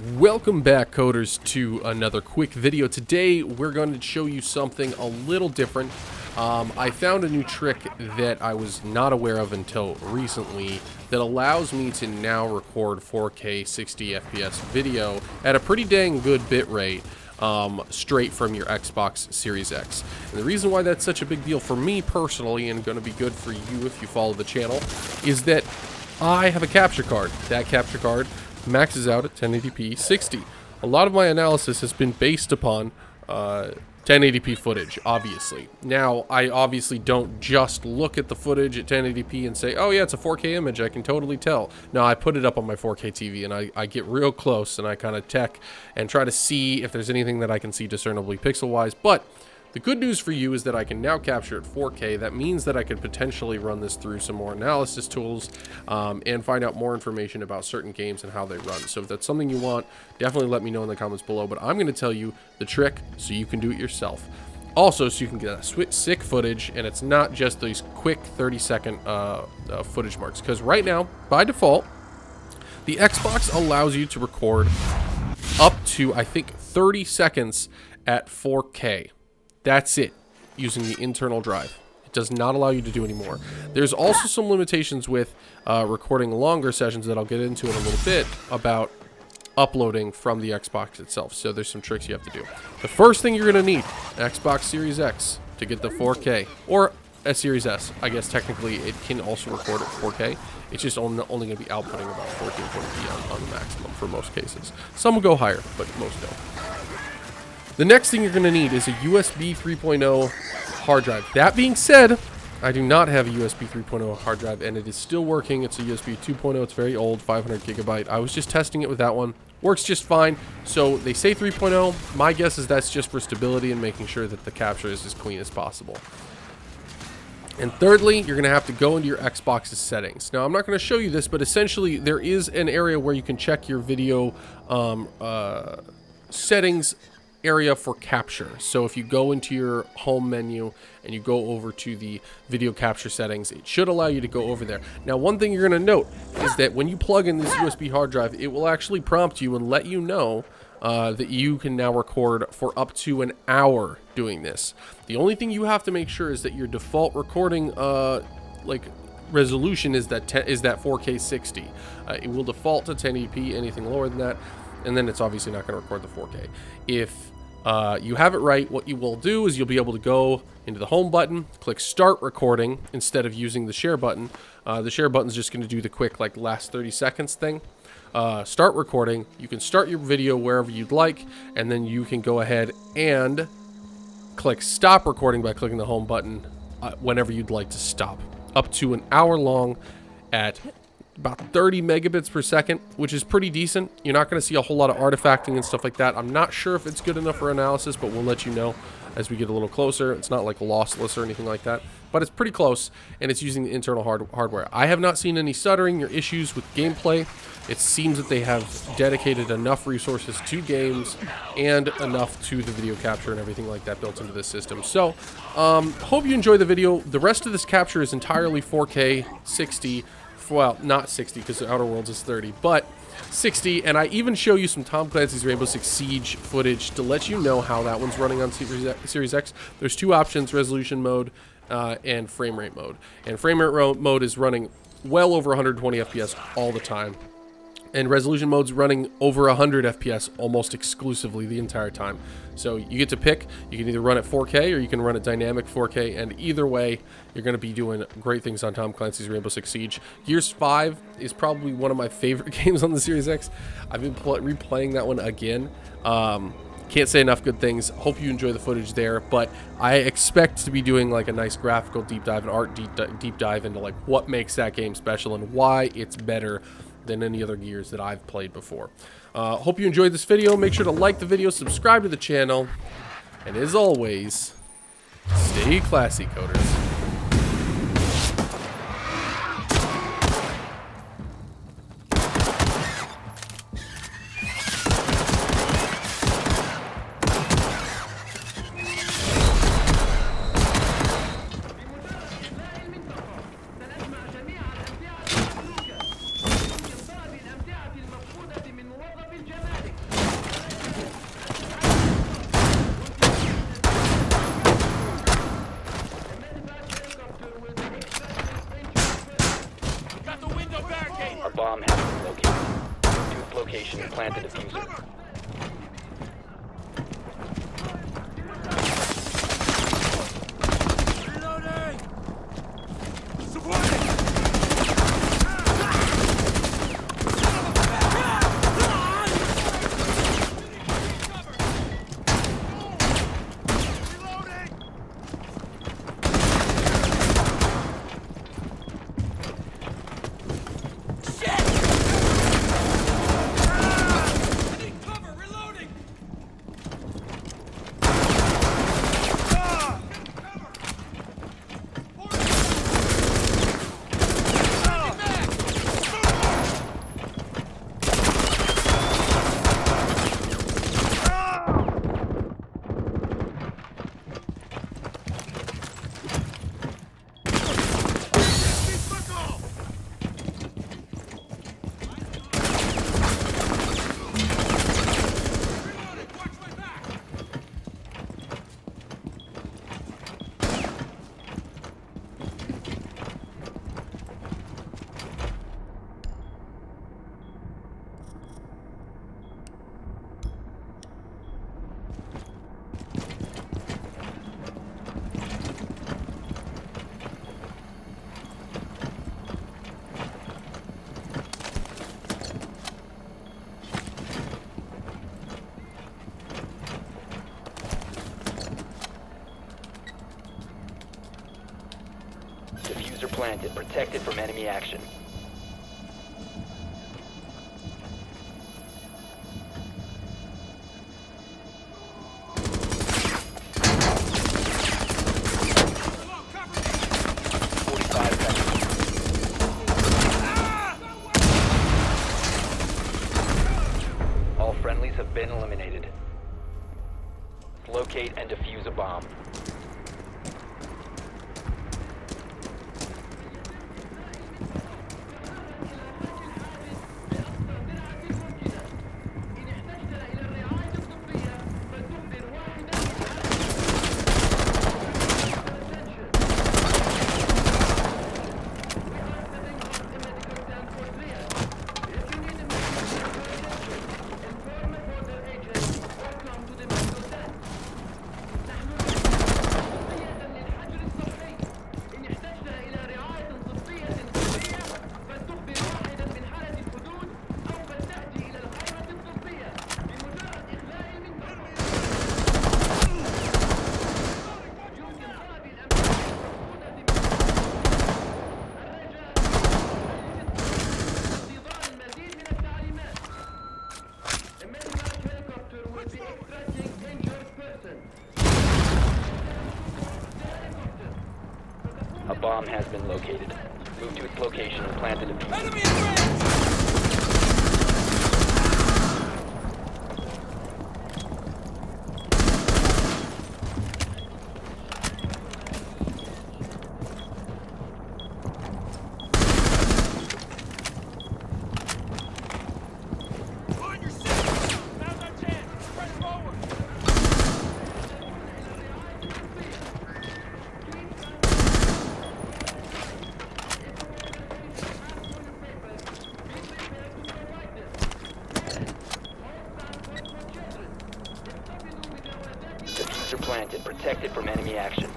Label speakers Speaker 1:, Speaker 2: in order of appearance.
Speaker 1: Welcome back, coders, to another quick video. Today we're going to show you something a little different. I found a new trick that I was not aware of until recently that allows me to now record 4K 60 FPS video at a pretty dang good bit rate straight from your Xbox Series X. And the reason why that's such a big deal for me personally, and going to be good for you if you follow the channel, is that I have a capture card. That capture card maxes out at 1080p 60. A lot of my analysis has been based upon 1080p footage, obviously. Now, I obviously don't just look at the footage at 1080p and say, oh yeah, it's a 4K image, I can totally tell. No, I put it up on my 4K TV and I get real close and I kind of check and try to see if there's anything that I can see discernibly pixel-wise. But the good news for you is that I can now capture at 4K. That means that I could potentially run this through some more analysis tools and find out more information about certain games and how they run. So if that's something you want, definitely let me know in the comments below. But I'm going to tell you the trick so you can do it yourself. Also, so you can get a sick footage, and it's not just these quick 30-second footage marks. Because right now, by default, the Xbox allows you to record up to, I think, 30 seconds at 4K. That's it, using the internal drive. It does not allow you to do any more. There's also some limitations with recording longer sessions that I'll get into in a little bit about uploading from the Xbox itself. So there's some tricks you have to do. The first thing you're going to need, Xbox Series X to get the 4K, or a Series S. I guess technically it can also record at 4K. It's just only going to be outputting about 1440p on the maximum for most cases. Some will go higher, but most don't. The next thing you're going to need is a USB 3.0 hard drive. That being said, I do not have a USB 3.0 hard drive, and it is still working. It's a USB 2.0. It's very old, 500 gigabyte. I was just testing it with that one. Works just fine. So they say 3.0. My guess is that's just for stability and making sure that the capture is as clean as possible. And thirdly, you're going to have to go into your Xbox's settings. Now, I'm not going to show you this, but essentially there is an area where you can check your video settings area for capture. So if you go into your home menu and you go over to the video capture settings, it should allow you to go over there. Now, one thing you're going to note is that when you plug in this USB hard drive, it will actually prompt you and let you know that you can now record for up to an hour doing this. The only thing you have to make sure is that your default recording resolution is that 4K 60. It will default to 1080p. Anything lower than that, and then it's obviously not going to record the 4K. If you have it right, what you will do is you'll be able to go into the home button, click start recording instead of using the share button. The share button is just going to do the quick last 30 seconds thing. Start recording. You can start your video wherever you'd like, and then you can go ahead and click stop recording by clicking the home button whenever you'd like to stop. Up to an hour long at about 30 megabits per second, which is pretty decent. You're not going to see a whole lot of artifacting and stuff like that. I'm not sure if it's good enough for analysis, but we'll let you know as we get a little closer. It's not like lossless or anything like that, but it's pretty close, and it's using the internal hardware. I have not seen any stuttering or issues with gameplay. It seems that they have dedicated enough resources to games and enough to the video capture and everything like that built into this system. So, hope you enjoy the video. The rest of this capture is entirely 4K 60. Well, not 60 because the Outer Worlds is 30, but 60. And I even show you some Tom Clancy's Rainbow Six Siege footage to let you know how that one's running on Series X. There's two options: resolution mode and frame rate mode. And frame rate mode is running well over 120 FPS all the time. And resolution mode's running over 100 FPS almost exclusively the entire time. So you get to pick. You can either run at 4K or you can run at dynamic 4K, and either way, you're going to be doing great things on Tom Clancy's Rainbow Six Siege. Gears 5 is probably one of my favorite games on the Series X. I've been replaying that one again. Can't say enough good things. Hope you enjoy the footage there, but I expect to be doing like a nice graphical deep dive and art deep dive into like what makes that game special and why it's better than any other Gears that I've played before. Hope you enjoyed this video. Make sure to like the video, subscribe to the channel, and as always, stay classy, coders.
Speaker 2: المفقودة من موظف الجمارك and plant the diffuser. Diffuser planted, protected from enemy action. All friendlies have been eliminated. Locate and defuse a bomb. A bomb has been located. Move to its location and plant the defuser.
Speaker 3: Enemy in range!
Speaker 2: Diffuser planted, protected from enemy action.